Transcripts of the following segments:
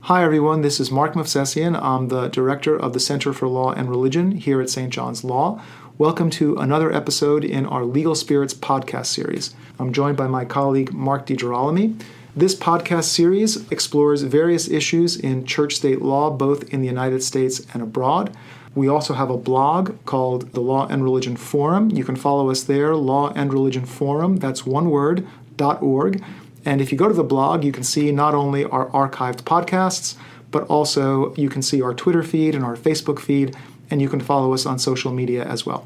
Hi everyone, this is Marc Movsesian. I'm the director of the Center for Law and Religion here at St. John's Law. Welcome to another episode in our Legal Spirits podcast series. I'm joined by my colleague Marc DeGirolami. This podcast series explores various issues in church-state law, both in the United States and abroad. We also have a blog called the Law and Religion Forum. You can follow us there, Law and Religion Forum, that's one word, .org. And if you go to the blog, you can see not only our archived podcasts, but also you can see our Twitter feed and our Facebook feed, and you can follow us on social media as well.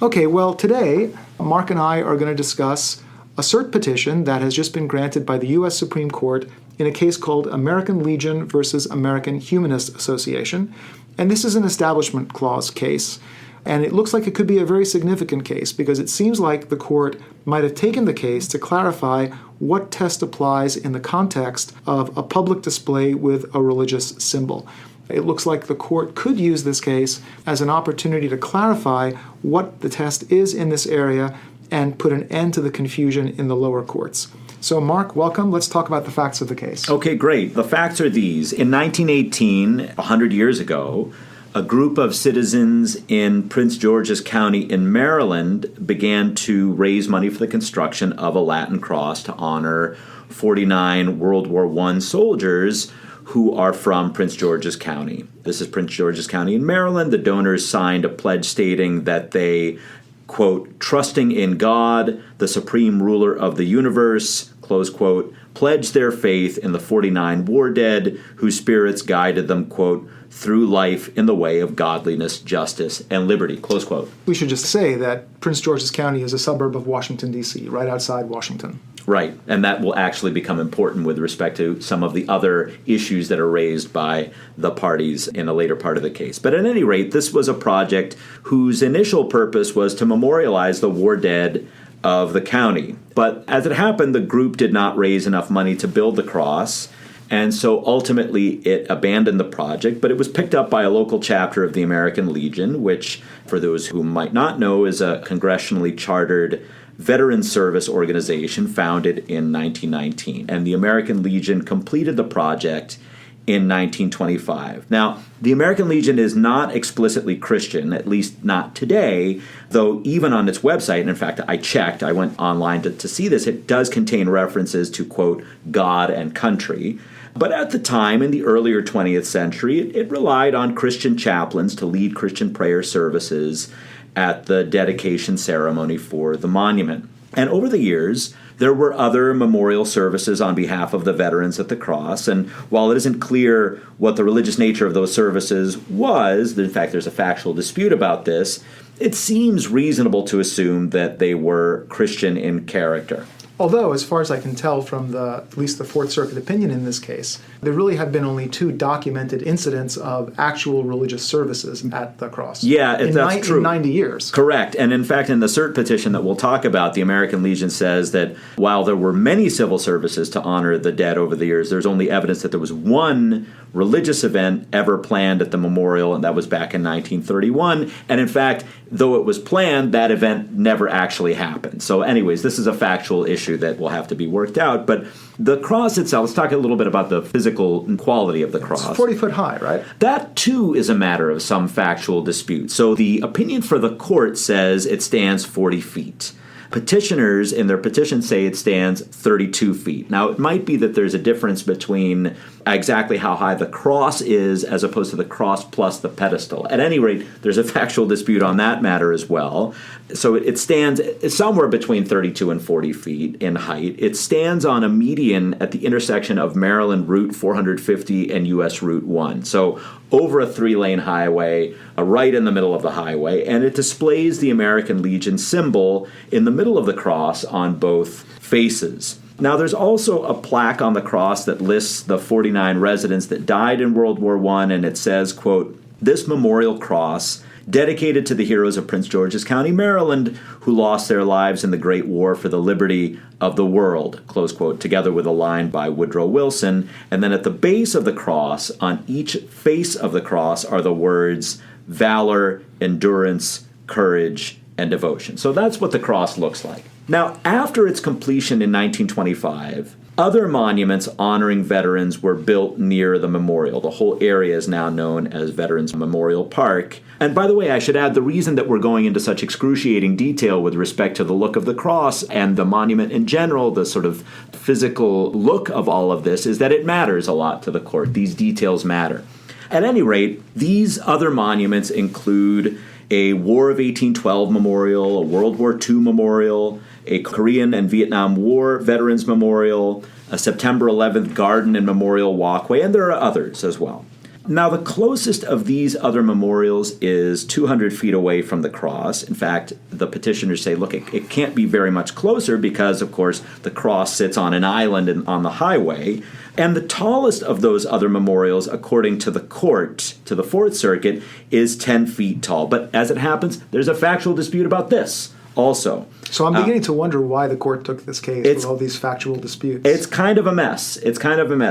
Okay, well, today, Marc and I are going to discuss a cert petition that has just been granted by the U.S. Supreme Court in a case called American Legion versus American Humanist Association. And this is an Establishment Clause case. And it looks like it could be a very significant case because it seems like the court might have taken the case to clarify what test applies in the context of a public display with a religious symbol. It looks like the court could use this case as an opportunity to clarify what the test is in this area and put an end to the confusion in the lower courts. So, Marc, welcome. Let's talk about the facts of the case. Okay, great. The facts are these. In 1918, 100 years ago, a group of citizens in Prince George's County in Maryland began to raise money for the construction of a Latin cross to honor 49 World War I soldiers who are from Prince George's County. This is Prince George's County in Maryland. The donors signed a pledge stating that they, quote, trusting in God, the supreme ruler of the universe, close quote, pledged their faith in the 49 war dead whose spirits guided them, quote, through life in the way of godliness, justice, and liberty, close quote. We should just say that Prince George's County is a suburb of Washington, D.C., right outside Washington. Right, and that will actually become important with respect to some of the other issues that are raised by the parties in a later part of the case. But at any rate, this was a project whose initial purpose was to memorialize the war dead of the county. But as it happened, the group did not raise enough money to build the cross, and so ultimately it abandoned the project, but it was picked up by a local chapter of the American Legion, which, for those who might not know, is a congressionally chartered veteran service organization founded in 1919. And the American Legion completed the project in 1925. Now, the American Legion is not explicitly Christian, at least not today, though even on its website, and in fact, I went online to see this, it does contain references to, quote, God and country. But at the time, in the earlier 20th century, it relied on Christian chaplains to lead Christian prayer services at the dedication ceremony for the monument. And over the years, there were other memorial services on behalf of the veterans at the cross, and while it isn't clear what the religious nature of those services was, in fact there's a factual dispute about this, it seems reasonable to assume that they were Christian in character. Although, as far as I can tell from at least the Fourth Circuit opinion in this case, there really have been only 2 documented incidents of actual religious services at the cross. Yeah, that's true. In 90 years. Correct. And in fact, in the Cert petition that we'll talk about, the American Legion says that while there were many civil services to honor the dead over the years, there's only evidence that there was one religious event ever planned at the memorial, and that was back in 1931. And in fact, though it was planned, that event never actually happened. So anyways, this is a factual issue that will have to be worked out. But the cross itself, let's talk a little bit about the physical quality of the cross. It's 40 foot high, right? That, too, is a matter of some factual dispute. So the opinion for the court says it stands 40 feet. Petitioners in their petition say it stands 32 feet. Now, it might be that there's a difference between exactly how high the cross is as opposed to the cross plus the pedestal. At any rate, there's a factual dispute on that matter as well. So it stands somewhere between 32 and 40 feet in height. It stands on a median at the intersection of Maryland Route 450 and U.S. Route 1. So over a 3-lane highway, right in the middle of the highway, and it displays the American Legion symbol in the middle of the cross on both faces. Now, there's also a plaque on the cross that lists the 49 residents that died in World War I, and it says, quote, "This memorial cross, dedicated to the heroes of Prince George's County, Maryland, who lost their lives in the Great War for the liberty of the world," close quote, together with a line by Woodrow Wilson. And then at the base of the cross, on each face of the cross, are the words valor, endurance, courage, and devotion. So that's what the cross looks like. Now, after its completion in 1925, Other monuments honoring veterans were built near the memorial. The whole area is now known as Veterans Memorial Park. And by the way, I should add the reason that we're going into such excruciating detail with respect to the look of the cross and the monument in general, the sort of physical look of all of this, is that it matters a lot to the court. These details matter. At any rate, these other monuments include a War of 1812 memorial, a World War II memorial, a Korean and Vietnam War Veterans Memorial, a September 11th garden and memorial walkway, and there are others as well. Now, the closest of these other memorials is 200 feet away from the cross. In fact, the petitioners say, look, it can't be very much closer because, of course, the cross sits on an island on the highway. And the tallest of those other memorials, according to the court, to the Fourth Circuit, is 10 feet tall. But as it happens, there's a factual dispute about this also. So I'm beginning to wonder why the court took this case with all these factual disputes. It's kind of a mess.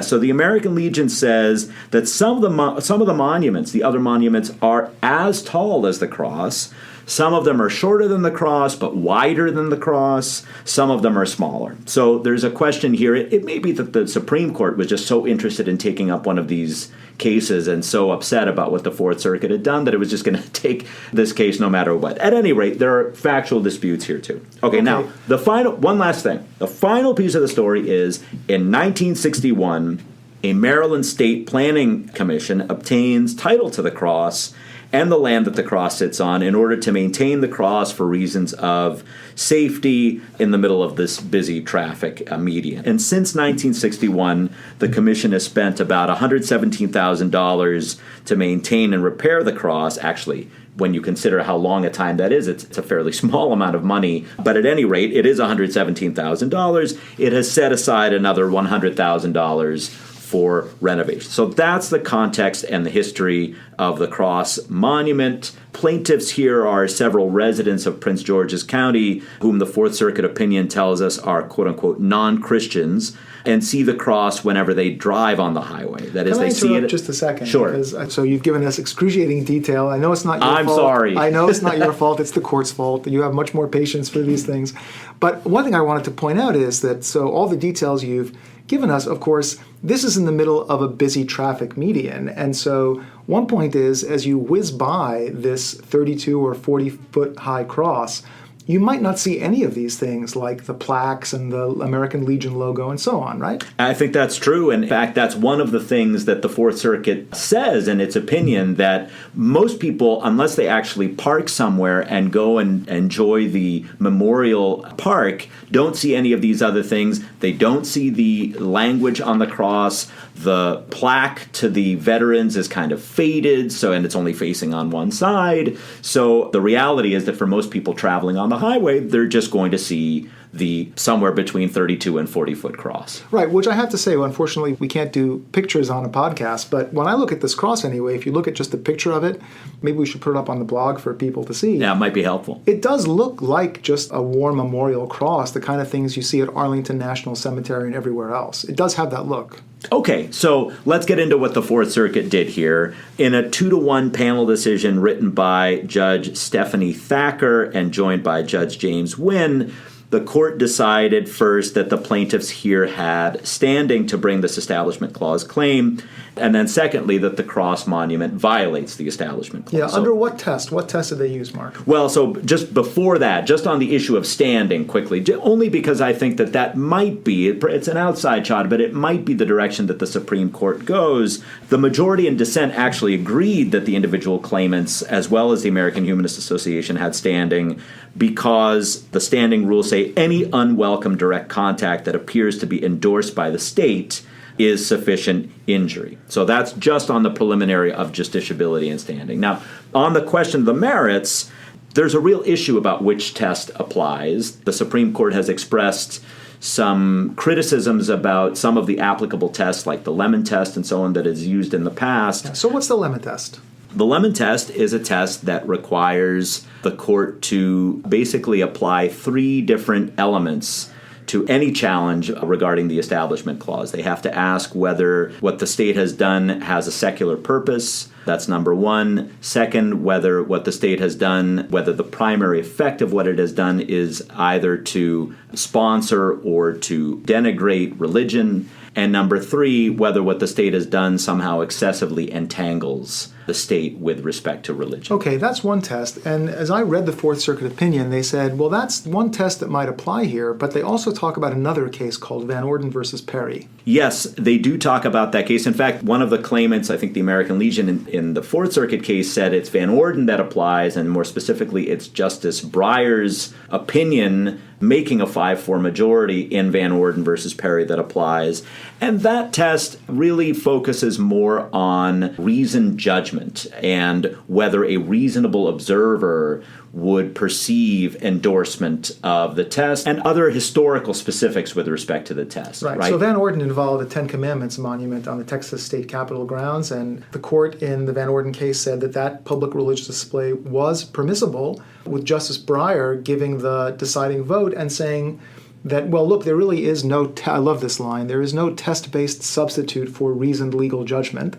So the American Legion says that some of the monuments, the other monuments, are as tall as the cross. Some of them are shorter than the cross, but wider than the cross. Some of them are smaller. So there's a question here. It may be that the Supreme Court was just so interested in taking up one of these cases and so upset about what the Fourth Circuit had done that it was just going to take this case no matter what. At any rate, there are factual disputes here too. Okay, now, one last thing. The final piece of the story is in 1961, a Maryland State Planning Commission obtains title to the cross and the land that the cross sits on in order to maintain the cross for reasons of safety in the middle of this busy traffic median. And since 1961, the commission has spent about $117,000 to maintain and repair the cross. Actually, when you consider how long a time that is, it's a fairly small amount of money. But at any rate, it is $117,000. It has set aside another $100,000 for renovation. So that's the context and the history of the cross monument. Plaintiffs here are several residents of Prince George's County, whom the Fourth Circuit opinion tells us are quote-unquote non-Christians, and see the cross whenever they drive on the highway. That is, they see it. Just a second. Sure. Because, so you've given us excruciating detail. I know it's not your fault. I'm sorry. I know it's not your fault. It's the court's fault. You have much more patience for these things. But one thing I wanted to point out is that so all the details you've given us, of course, this is in the middle of a busy traffic median. And so one point is, as you whiz by this 32 or 40-foot high cross, you might not see any of these things like the plaques and the American Legion logo and so on, right? I think that's true. In fact, that's one of the things that the Fourth Circuit says in its opinion, that most people, unless they actually park somewhere and go and enjoy the memorial park, don't see any of these other things. They don't see the language on the cross. The plaque to the veterans is kind of faded, and it's only facing on one side. So the reality is that for most people traveling on the highway, they're just going to see the somewhere between 32 and 40-foot cross. Right, which I have to say, unfortunately, we can't do pictures on a podcast, but when I look at this cross anyway, if you look at just a picture of it, maybe we should put it up on the blog for people to see. Yeah, it might be helpful. It does look like just a war memorial cross, the kind of things you see at Arlington National Cemetery and everywhere else. It does have that look. Okay, so let's get into what the Fourth Circuit did here. In a 2-1 panel decision written by Judge Stephanie Thacker and joined by Judge James Wynn, the court decided first that the plaintiffs here had standing to bring this Establishment Clause claim, and then secondly that the cross monument violates the Establishment Clause. Yeah, under what test? What test did they use, Marc? Well, so just before that, just on the issue of standing quickly, only because I think that might be, it's an outside shot, but it might be the direction that the Supreme Court goes. The majority in dissent actually agreed that the individual claimants, as well as the American Humanist Association, had standing because the standing rules say any unwelcome direct contact that appears to be endorsed by the state is sufficient injury. So that's just on the preliminary of justiciability and standing. Now, on the question of the merits, there's a real issue about which test applies. The Supreme Court has expressed some criticisms about some of the applicable tests, like the Lemon test and so on, that is used in the past. So what's the Lemon test? The Lemon test is a test that requires the court to basically apply 3 different elements to any challenge regarding the Establishment Clause. They have to ask whether what the state has done has a secular purpose. That's number one. Second, whether what the state has done, whether the primary effect of what it has done is either to sponsor or to denigrate religion. And number three, whether what the state has done somehow excessively entangles the state with respect to religion. Okay, that's one test. And as I read the Fourth Circuit opinion, they said, well, that's one test that might apply here, but they also talk about another case called Van Orden versus Perry. Yes, they do talk about that case. In fact, one of the claimants, I think the American Legion in the Fourth Circuit case, said it's Van Orden that applies, and more specifically, it's Justice Breyer's opinion making a 5-4 majority in Van Orden versus Perry that applies. And that test really focuses more on reasoned judgment and whether a reasonable observer would perceive endorsement of the test and other historical specifics with respect to the test. Right. So Van Orden involved a Ten Commandments monument on the Texas State Capitol grounds, and the court in the Van Orden case said that that public religious display was permissible, with Justice Breyer giving the deciding vote and saying that, well, look, there really is no, I love this line, there is no test-based substitute for reasoned legal judgment.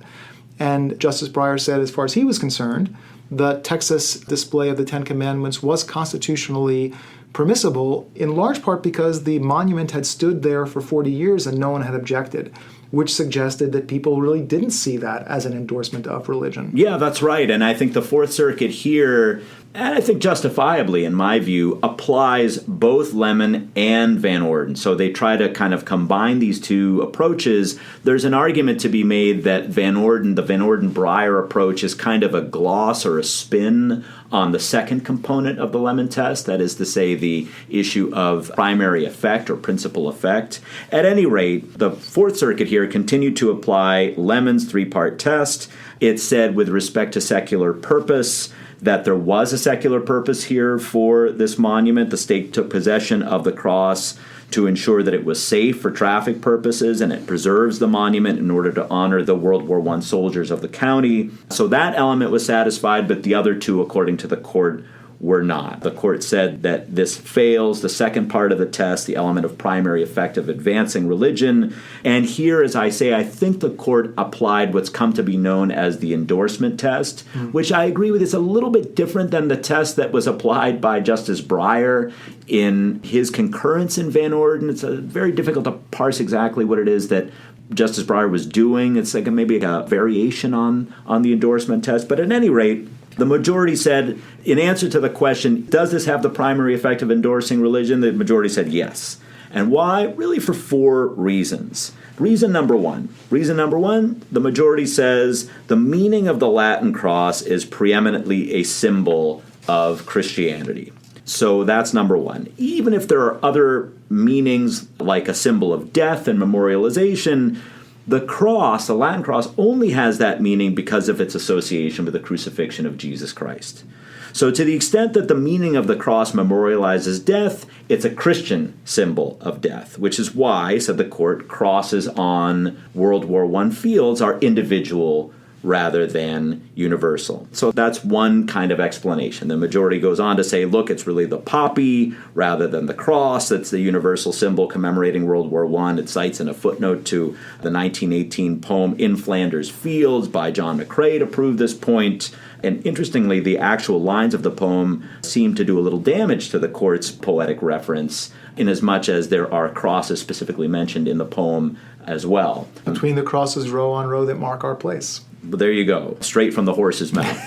And Justice Breyer said, as far as he was concerned, the Texas display of the Ten Commandments was constitutionally permissible, in large part because the monument had stood there for 40 years and no one had objected, which suggested that people really didn't see that as an endorsement of religion. Yeah, that's right. And I think the Fourth Circuit here, and I think justifiably, in my view, applies both Lemon and Van Orden. So they try to kind of combine these two approaches. There's an argument to be made that the Van Orden-Breyer approach is kind of a gloss or a spin on the second component of the Lemon test, that is to say, the issue of primary effect or principal effect. At any rate, the Fourth Circuit here continued to apply Lemon's three-part test. It said, with respect to secular purpose, that there was a secular purpose here for this monument. The state took possession of the cross to ensure that it was safe for traffic purposes, and it preserves the monument in order to honor the World War I soldiers of the county. So that element was satisfied, but the other two, according to the court, were not. The court said that this fails the second part of the test, the element of primary effect of advancing religion. And here, as I say, I think the court applied what's come to be known as the endorsement test, which I agree with is a little bit different than the test that was applied by Justice Breyer in his concurrence in Van Orden. It's very difficult to parse exactly what it is that Justice Breyer was doing. It's like maybe a variation on the endorsement test. But at any rate, the majority said, in answer to the question, does this have the primary effect of endorsing religion? The majority said yes. And why? Really for 4 reasons. Reason number one, the majority says the meaning of the Latin cross is preeminently a symbol of Christianity. So that's number one. Even if there are other meanings like a symbol of death and memorialization, the cross, the Latin cross, only has that meaning because of its association with the crucifixion of Jesus Christ. So to the extent that the meaning of the cross memorializes death, it's a Christian symbol of death, which is why, said the court, crosses on World War I fields are individual rather than universal. So that's one kind of explanation. The majority goes on to say, look, it's really the poppy rather than the cross that's the universal symbol commemorating World War I. It cites in a footnote to the 1918 poem In Flanders Fields by John McCrae to prove this point. And interestingly, the actual lines of the poem seem to do a little damage to the court's poetic reference, inasmuch as there are crosses specifically mentioned in the poem as well. Between the crosses row on row that mark our place. But there you go, straight from the horse's mouth.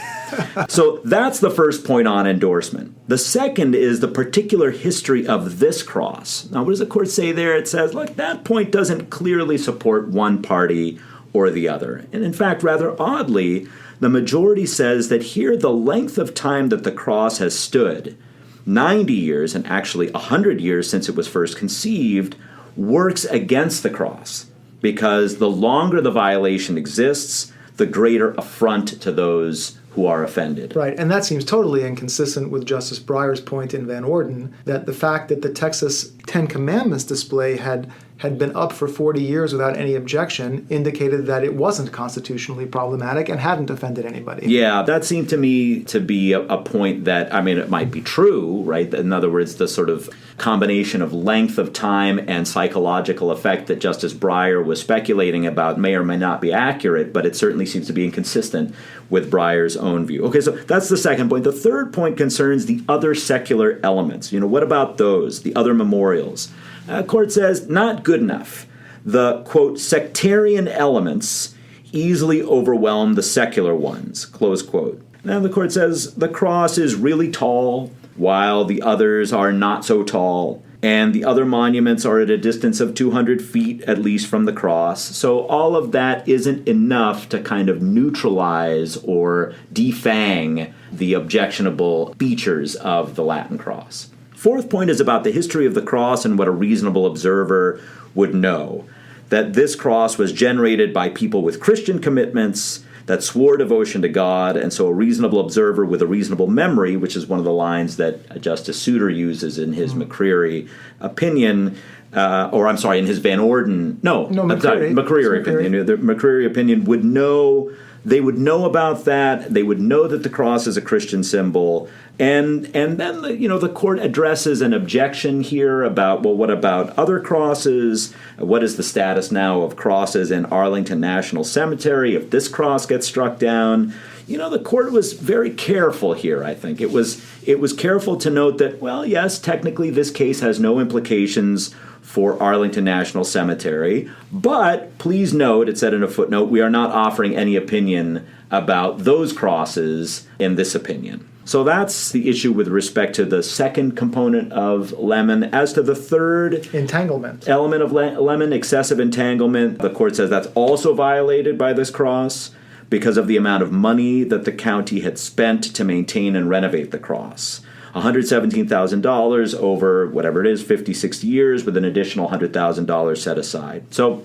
So that's the first point on endorsement. The second is the particular history of this cross. Now, what does the court say there? It says, look, that point doesn't clearly support one party or the other. And in fact, rather oddly, the majority says that here the length of time that the cross has stood, 90 years and actually 100 years since it was first conceived, works against the cross, because the longer the violation exists, the greater affront to those who are offended. Right, and that seems totally inconsistent with Justice Breyer's point in Van Orden that the fact that the Texas Ten Commandments display had had been up for 40 years without any objection indicated that it wasn't constitutionally problematic and hadn't offended anybody. Yeah, that seemed to me to be a point that, I mean, it might be true, right? In other words, the sort of combination of length of time and psychological effect that Justice Breyer was speculating about may or may not be accurate, but it certainly seems to be inconsistent with Breyer's own view. Okay, so that's the second point. The third point concerns the other secular elements. What about those, the other memorials? Court says, not good enough. The, quote, sectarian elements easily overwhelm the secular ones, close quote. Now the court says the cross is really tall, while the others are not so tall, and the other monuments are at a distance of 200 feet at least from the cross. So all of that isn't enough to kind of neutralize or defang the objectionable features of the Latin cross. Fourth point is about the history of the cross and what a reasonable observer would know. That this cross was generated by people with Christian commitments that swore devotion to God, and so a reasonable observer with a reasonable memory, which is one of the lines that Justice Souter uses in his McCreary opinion, in his Van Orden, McCreary opinion. The McCreary opinion would know. They would know about that. They would know that the cross is a Christian symbol. And then, the court addresses an objection here about, well, what about other crosses? What is the status now of crosses in Arlington National Cemetery if this cross gets struck down? The court was very careful here, I think. It was careful to note that, well, yes, technically this case has no implications for Arlington National Cemetery, but please note, it said in a footnote, we are not offering any opinion about those crosses in this opinion. So that's the issue with respect to the second component of Lemon. As to the third entanglement element of Lemon, excessive entanglement, the court says that's also violated by this cross because of the amount of money that the county had spent to maintain and renovate the cross. $117,000 over whatever it is, 50, 60 years, with an additional $100,000 set aside. So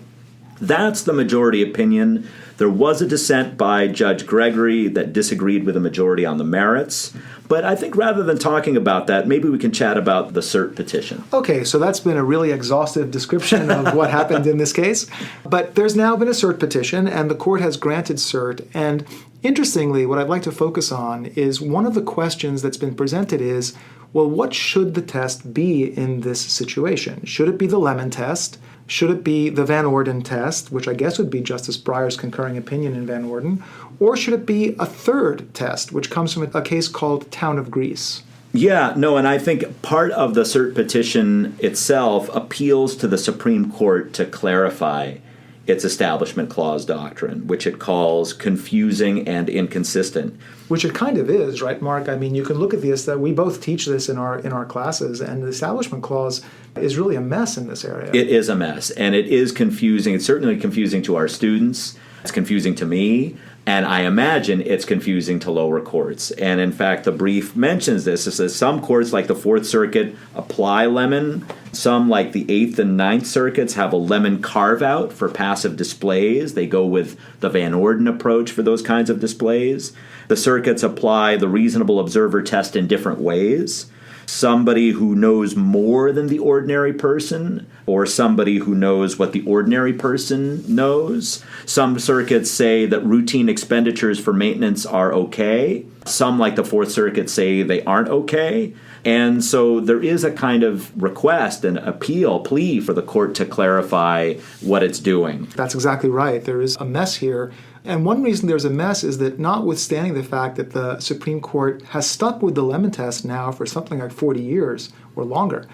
that's the majority opinion. There was a dissent by Judge Gregory that disagreed with the majority on the merits. But I think rather than talking about that, maybe we can chat about the Cert petition. Okay, so that's been a really exhaustive description of what happened in this case. But there's now been a Cert petition, and the court has granted Cert. And interestingly, what I'd like to focus on is one of the questions that's been presented is, well, what should the test be in this situation? Should it be the Lemon test? Should it be the Van Orden test, which I guess would be Justice Breyer's concurring opinion in Van Orden? Or should it be a third test, which comes from a case called Town of Greece? Yeah, no, and I think part of the Cert petition itself appeals to the Supreme Court to clarify its Establishment Clause doctrine, which it calls confusing and inconsistent. Which it kind of is, right, Mark? I mean, you can look at this, that we both teach this in our classes, and the Establishment Clause is really a mess in this area. It is a mess, and it is confusing. It's certainly confusing to our students. It's confusing to me, and I imagine it's confusing to lower courts. And in fact, the brief mentions this. It says some courts, like the Fourth Circuit, apply Lemon. Some, like the Eighth and Ninth Circuits, have a Lemon carve-out for passive displays. They go with the Van Orden approach for those kinds of displays. The circuits apply the reasonable observer test in different ways. Somebody who knows more than the ordinary person, or somebody who knows what the ordinary person knows. Some circuits say that routine expenditures for maintenance are okay. Some, like the Fourth Circuit, say they aren't okay. And so there is a kind of request, an plea for the court to clarify what it's doing. That's exactly right. There is a mess here. And one reason there's a mess is that notwithstanding the fact that the Supreme Court has stuck with the Lemon test now for something like 40 years or longer,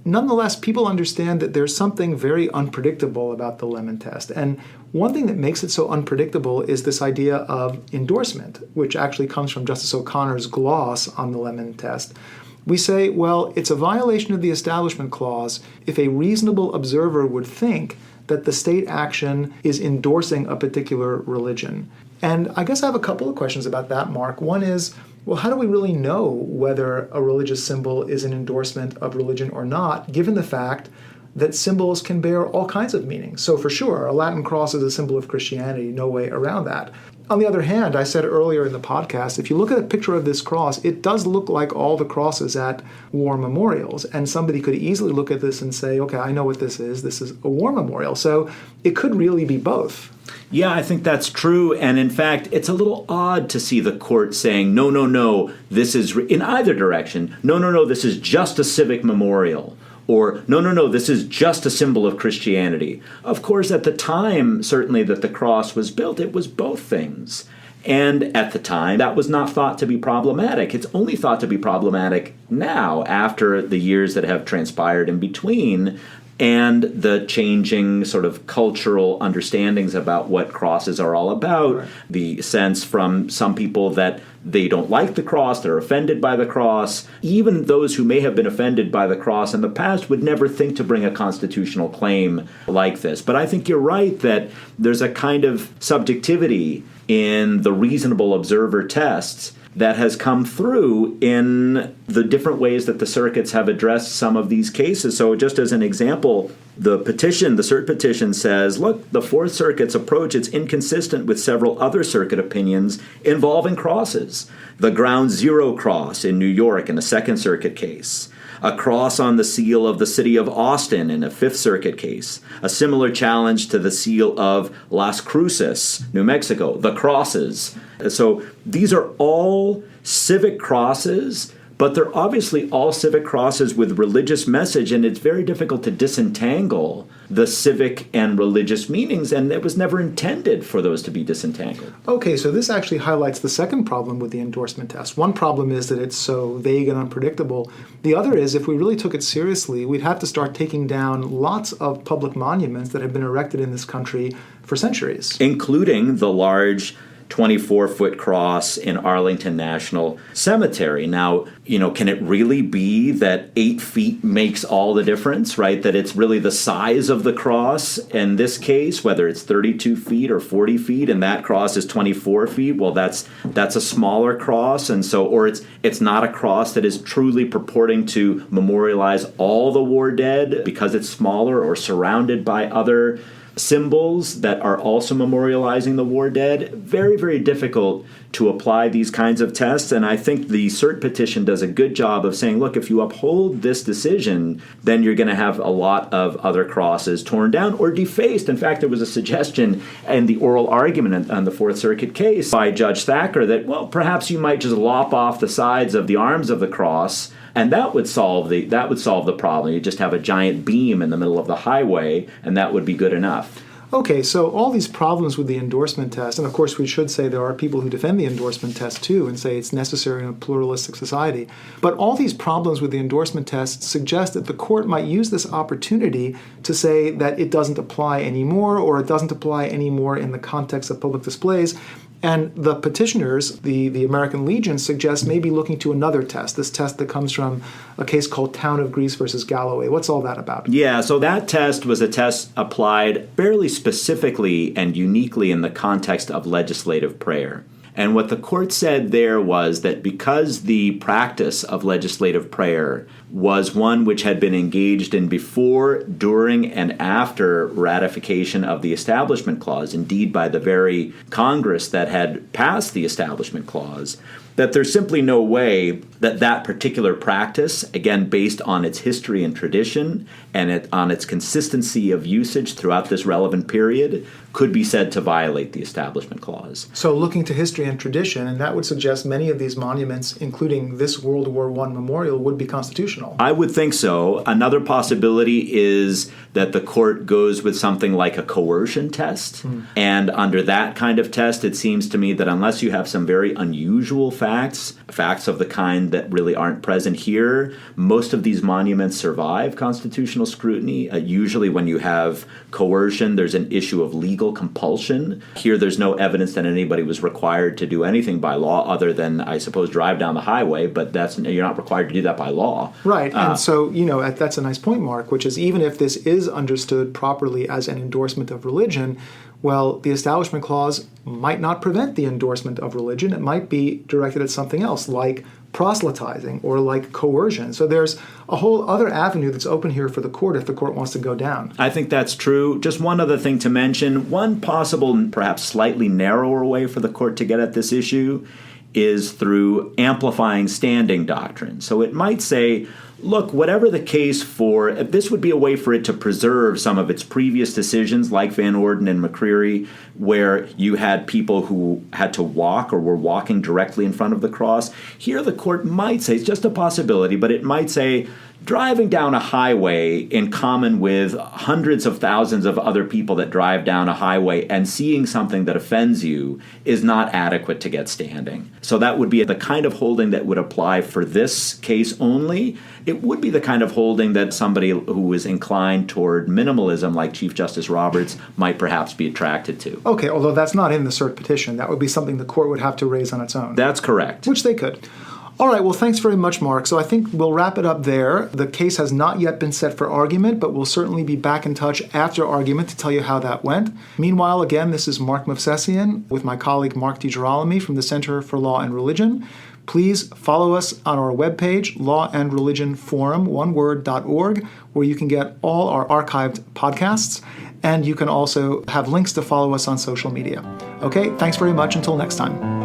nonetheless, people understand that there's something very unpredictable about the Lemon test. And one thing that makes it so unpredictable is this idea of endorsement, which actually comes from Justice O'Connor's gloss on the Lemon test. We say, well, it's a violation of the Establishment Clause if a reasonable observer would think that the state action is endorsing a particular religion. And I guess I have a couple of questions about that, Mark. One is, well, how do we really know whether a religious symbol is an endorsement of religion or not, given the fact that symbols can bear all kinds of meanings? So for sure, a Latin cross is a symbol of Christianity, no way around that. On the other hand, I said earlier in the podcast, if you look at a picture of this cross, it does look like all the crosses at war memorials. And somebody could easily look at this and say, okay, I know what this is. This is a war memorial. So it could really be both. Yeah, I think that's true. And in fact, it's a little odd to see the court saying, no, this is in either direction. No, this is just a civic memorial. Or, no, this is just a symbol of Christianity. Of course, at the time, certainly, that the cross was built, it was both things. And at the time, that was not thought to be problematic. It's only thought to be problematic now, after the years that have transpired in between, and the changing sort of cultural understandings about what crosses are all about, right. The sense from some people that they don't like the cross, they're offended by the cross. Even those who may have been offended by the cross in the past would never think to bring a constitutional claim like this. But I think you're right that there's a kind of subjectivity in the reasonable observer tests that has come through in the different ways that the circuits have addressed some of these cases. So just as an example, the Cert petition says, look, the Fourth Circuit's approach is inconsistent with several other circuit opinions involving crosses. The Ground Zero cross in New York in a Second Circuit case. A cross on the seal of the city of Austin in a Fifth Circuit case. A similar challenge to the seal of Las Cruces, New Mexico, the crosses. So these are all civic crosses, but they're obviously all civic crosses with religious message, and it's very difficult to disentangle the civic and religious meanings, and it was never intended for those to be disentangled. Okay, so this actually highlights the second problem with the endorsement test. One problem is that it's so vague and unpredictable. The other is, if we really took it seriously, we'd have to start taking down lots of public monuments that have been erected in this country for centuries. Including the large 24-foot cross in Arlington National Cemetery. Now, can it really be that 8 feet makes all the difference, right? That it's really the size of the cross in this case, whether it's 32 feet or 40 feet, and that cross is 24 feet. Well, that's a smaller cross, and so, or it's not a cross that is truly purporting to memorialize all the war dead because it's smaller or surrounded by other symbols that are also memorializing the war dead. Very, very difficult to apply these kinds of tests, and I think the Cert petition does a good job of saying, look, if you uphold this decision, then you're going to have a lot of other crosses torn down or defaced. In fact, there was a suggestion in the oral argument on the Fourth Circuit case by Judge Thacker that, well, perhaps you might just lop off the sides of the arms of the cross, and that would solve the problem. You just have a giant beam in the middle of the highway, and that would be good enough. Okay, so all these problems with the endorsement test, and of course we should say there are people who defend the endorsement test too and say it's necessary in a pluralistic society, but all these problems with the endorsement test suggest that the court might use this opportunity to say that it doesn't apply anymore, or it doesn't apply anymore in the context of public displays. And the petitioners, the American Legion, suggest maybe looking to another test, this test that comes from a case called Town of Greece versus Galloway. What's all that about? Yeah, so that test was a test applied fairly specifically and uniquely in the context of legislative prayer. And what the court said there was that because the practice of legislative prayer was one which had been engaged in before, during, and after ratification of the Establishment Clause, indeed by the very Congress that had passed the Establishment Clause, that there's simply no way that that particular practice, again, based on its history and tradition and on its consistency of usage throughout this relevant period, could be said to violate the Establishment Clause. So looking to history and tradition, and that would suggest many of these monuments, including this World War I memorial, would be constitutional. I would think so. Another possibility is that the court goes with something like a coercion test. And under that kind of test, it seems to me that unless you have some very unusual facts of the kind that really aren't present here, most of these monuments survive constitutional scrutiny. Usually when you have coercion, there's an issue of legal compulsion. Here, there's no evidence that anybody was required to do anything by law other than, I suppose, drive down the highway, but you're not required to do that by law. Right, and so, that's a nice point, Mark, which is even if this is understood properly as an endorsement of religion, well, the Establishment Clause might not prevent the endorsement of religion. It might be directed at something else, like proselytizing or like coercion. So there's a whole other avenue that's open here for the court if the court wants to go down. I think that's true. Just one other thing to mention, one possible, perhaps slightly narrower way for the court to get at this issue is through amplifying standing doctrine. So it might say, look, whatever the case for, this would be a way for it to preserve some of its previous decisions like Van Orden and McCreary, where you had people who had to walk or were walking directly in front of the cross. Here the court might say, it's just a possibility, but it might say, driving down a highway in common with hundreds of thousands of other people that drive down a highway and seeing something that offends you is not adequate to get standing. So that would be the kind of holding that would apply for this case only. It would be the kind of holding that somebody who is inclined toward minimalism, like Chief Justice Roberts, might perhaps be attracted to. Okay, although that's not in the cert petition. That would be something the court would have to raise on its own. That's correct. Which they could. All right, well, thanks very much, Marc. So I think we'll wrap it up there. The case has not yet been set for argument, but we'll certainly be back in touch after argument to tell you how that went. Meanwhile, again, this is Marc Movsesian with my colleague Marc DeGirolami from the Center for Law and Religion. Please follow us on our webpage, lawandreligionforum.org, where you can get all our archived podcasts, and you can also have links to follow us on social media. Okay, thanks very much. Until next time.